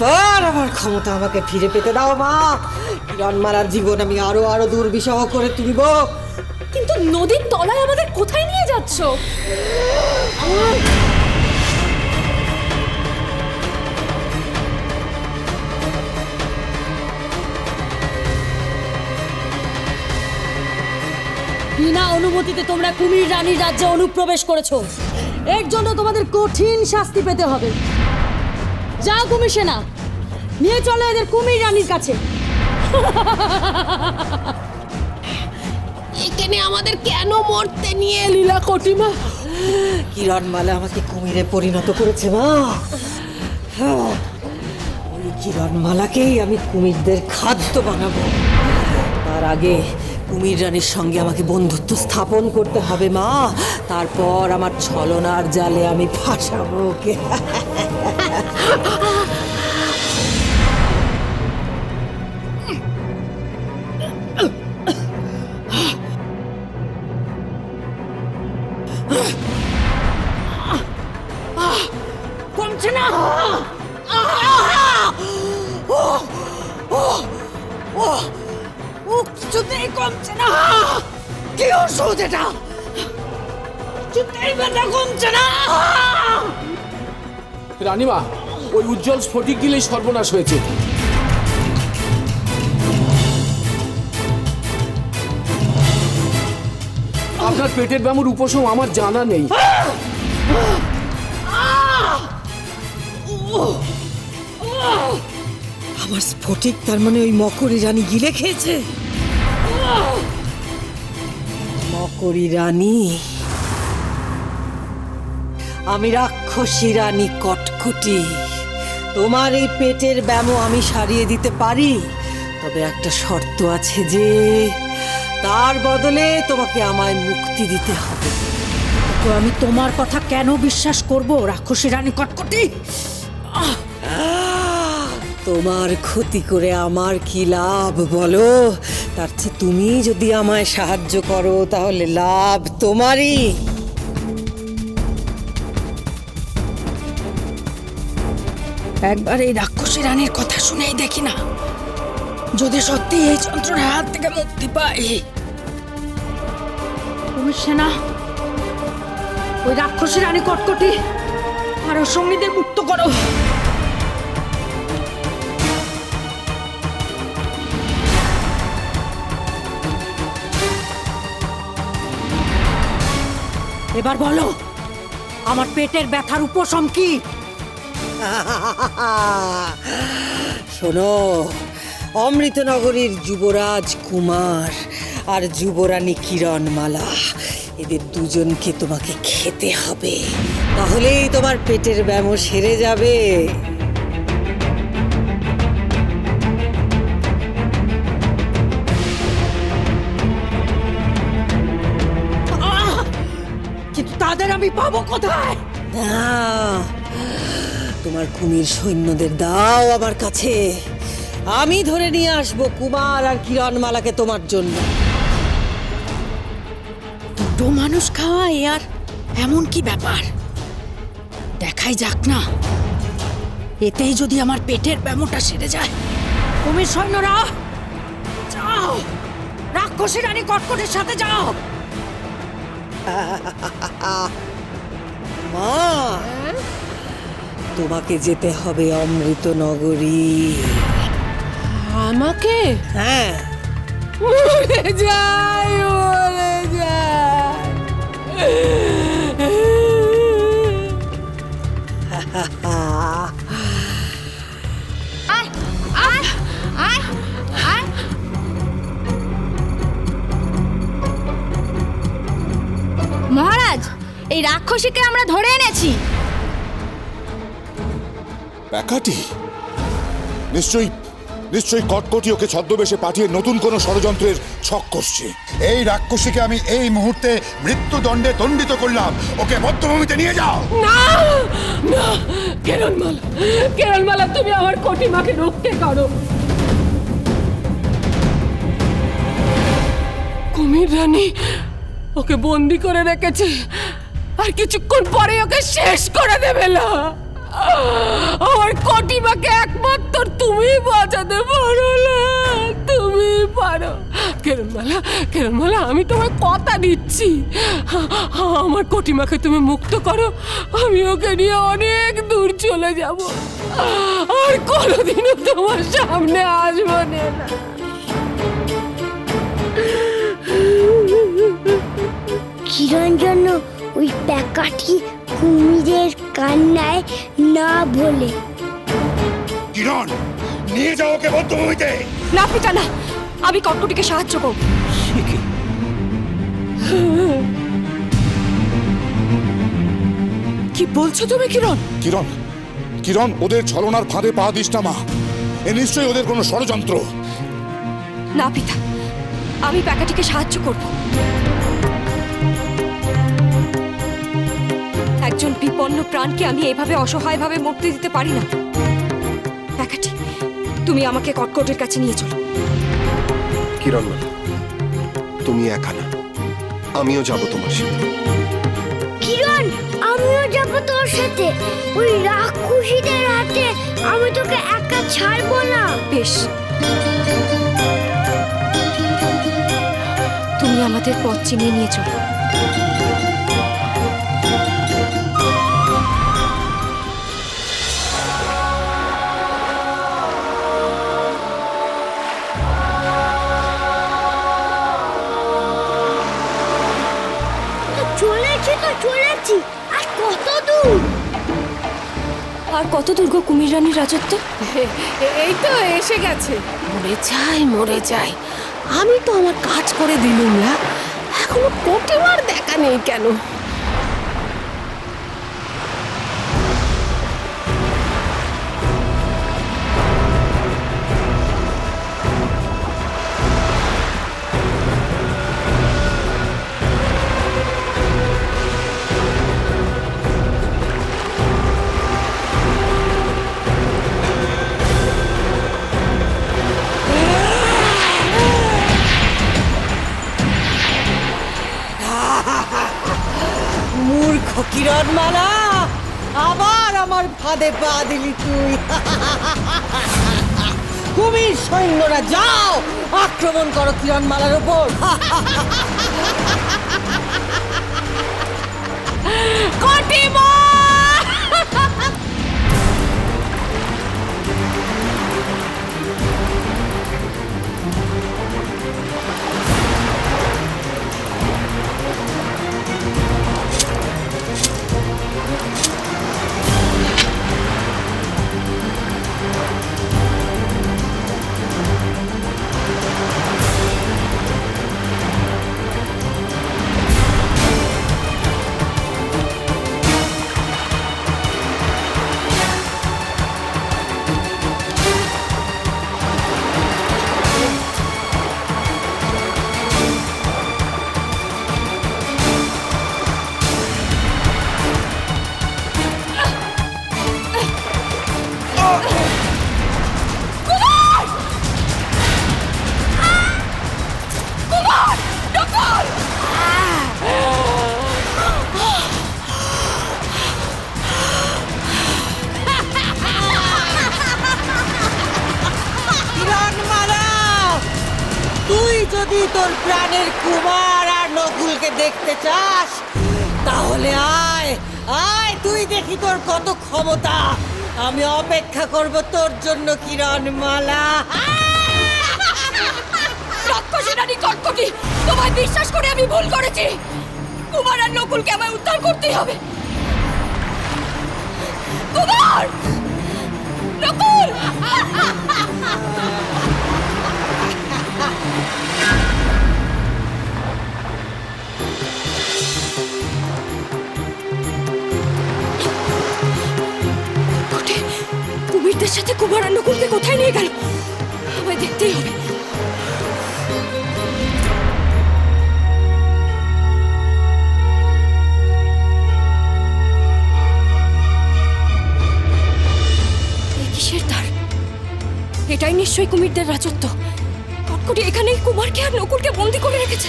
এবার আমার ক্ষমতা আমাকে ফিরে পেতে দাও মা। কিরণমালার জীবন আমি আরো আরো দুর্বিষহ করে তুলব। কিন্তু নদীর তলায় আমাদের কোথায় নিয়ে যাচ্ছ? বিনা অনুমতিতে তোমরা কুমির রানীর রাজ্যে অনুপ্রবেশ করেছো। এর জন্য তোমাদের কঠিন শাস্তি পেতে হবে। যাও কুমির সেনা, নিয়ে চলো এদের কুমির রানীর কাছে। এখানে আমাদের কেন মরতে নিয়ে লীলা কটিমা? কিরণমালা আমাকে কুমিরে পরিণত করেছে মা। ওই কিরণমালাকেই আমি কুমিরদের খাদ্য বানাবো। তার আগে কুমির রানীর সঙ্গে আমাকে বন্ধুত্ব স্থাপন করতে হবে মা। তারপর আমার ছলনার জালে আমি ফাঁসাবো ওকে। কমছে না। কিছুতেই কমছে না। কি ওষুধ এটা? কিছুতেই ব্যথা কমছে না। রানীমা, ওই উজ্জ্বল স্ফটিক দিলেই সর্বনাশ হয়েছে। আপনার পেটের ব্যামোর উপশম আমার জানা নেই। আমার স্ফটিক তার মানে ওই মকরী রানী গিলে খেয়েছে। মকরী রানী, আমি রাক্ষসী রানী কটকটি। তোমার এই পেটের ব্যামো আমি সারিয়ে দিতে পারি, তবে একটা শর্ত আছে যে তার বদলে তোমাকে আমায় মুক্তি দিতে হবে। তো আমি তোমার কথা কেন বিশ্বাস করব রাক্ষসী রানী কটকটি? তোমার ক্ষতি করে আমার কি লাভ বলো? তার চেয়ে তুমি যদি আমায় সাহায্য করো তাহলে লাভ তোমারই। একবার এই রাক্ষসী রানীর কথা শুনেই দেখি না, যদি সত্যি এই যন্ত্রণার হাত থেকে মুক্তি পাই। কুমির সেনা, ওই রাক্ষসী রানী কটকটি আর ওর সঙ্গীদের মুক্ত করো। এবার বলো, আমার পেটের ব্যথার উপশম কি? শোনো, অমৃতনগরীর যুবরাজ কুমার আর যুবরানী কিরণমালা, এদের দুজনকে তোমাকে খেতে হবে, তাহলেই তোমার পেটের ব্যামো সেরে যাবে। কিন্তু তাদের আমি পাবো কোথায়? না, তোমার কুমির সৈন্যদের দাও আমার কাছে। আমি ধরে নিয়ে আসবো কুমার আর কিরণমালাকে তোমার জন্য। দুটো মানুষ খাওয়া এ আর এমন কি ব্যাপার? দেখাই যাক না, এতেই যদি আমার পেটের ব্যামোটা সেরে যায়। কুমির সৈন্যরা যাও, রাক্ষসী রানী কটকটির সাথে যাও। মা, তোমাকে যেতে হবে অমৃতনগরী। আমাকে? হ্যাঁ, মরে যাই, মরে যাই। মহারাজ, এই রাক্ষসীকে আমরা ধরে এনেছি। প্যাকাটি নিশ্চয়ই কটকটি ওকে ছদ্মবেশে পাঠিয়ে নতুন কোনো ষড়যন্ত্রের ছক করছে। এই রাক্ষসীকে আমি এই মুহূর্তে মৃত্যুদণ্ডে দণ্ডিত করলাম। ওকে বদ্ধভূমিতে নিয়ে যাও। না না, কেরণমালা, তুমি আমার কটিমাকে রক্ষে করো। কুমির রানী ওকে বন্দি করে রেখেছে, আর কিছুক্ষণ পরে ওকে শেষ করে দেবে। না, আমার কটিমাকে একমাত্র তোর তুমি বাঁচাতে পারো না, তুমি পারো। কেরণমালা, আমি তোমায় কথা দিচ্ছি, আমার কটিমাকে তুমি মুক্ত করো, আমি ওকে নিয়ে অনেক দূর চলে যাব, আর কোনোদিনও তোমার সামনে আসবো না। কিরণ জন্য ওই প্যাকাটি কুমিরের কান্নায় না বলে। কিরণ, নিয়ে যাও ওকে বদ্ধভূমিতে। না পিতা না, আমি কটকটিকে সাহায্য করব। কি বলছো তুমি কিরণ? কিরণ, কিরণ, ওদের ছলনার ফাঁদে পা দিস না মা। এ নিশ্চয়ই ওদের কোনো ষড়যন্ত্র। না পিতা, আমি প্যাকাটিকে সাহায্য করব। একজন বিপন্ন প্রাণকে আমি এভাবে অসহায়ভাবে মরতে দিতে পারি না। প্যাকাটি, তুমি আমাকে কটকটের কাছে নিয়ে চলো। কিরণমালা, তুমি একা না, আমিও যাব তোমার সাথে। কিরণ, আমিও যাবো তোর সাথে। ওই রাক্ষসীদের হাতে আমি তোকে একা ছাড়বো না। বেশ, তুমি আমাদের পথ চিনিয়ে নিয়ে চলো। চলেছি, আর কত দূর? আর কত দুর্গ কুমির রানীর রাজত্ব? এই তো এসে গেছে। মরে যাই, আমি তো আমার কাজ করে দিলুম না, এখনো কোটিমার দেখা নেই কেন? মূর্খ কিরণমালা, আবার আমার ফাঁদে পা দিলি তুই। কুমির সৈন্যরা যাও, আক্রমণ করো কিরণমালার উপর। কটিমা! যদি তোর প্রাণের কুমার আর নকুলকে দেখতে চাস, তাহলে আয় আয়, তুই দেখি তোর কত ক্ষমতা। আমি অপেক্ষা করব তোর জন্য কিরণমালা। রাক্ষসী রানী কটকটি, তোমায় বিশ্বাস করে আমি ভুল করেছি। কুমার আর নকুলকে আমায় উদ্ধার করতেই হবে। কুমার, নকুল! কুমিরদের সাথে কুমার আর নকুলকে কোথায় নিয়ে গেল? আমায় দেখতেই হবে। কিসের দ্বার? এটাই নিশ্চয়ই কুমিরদের রাজত্ব। কটকটি এখানেই কুমারকে আর নকুলকে বন্দি করে রেখেছে।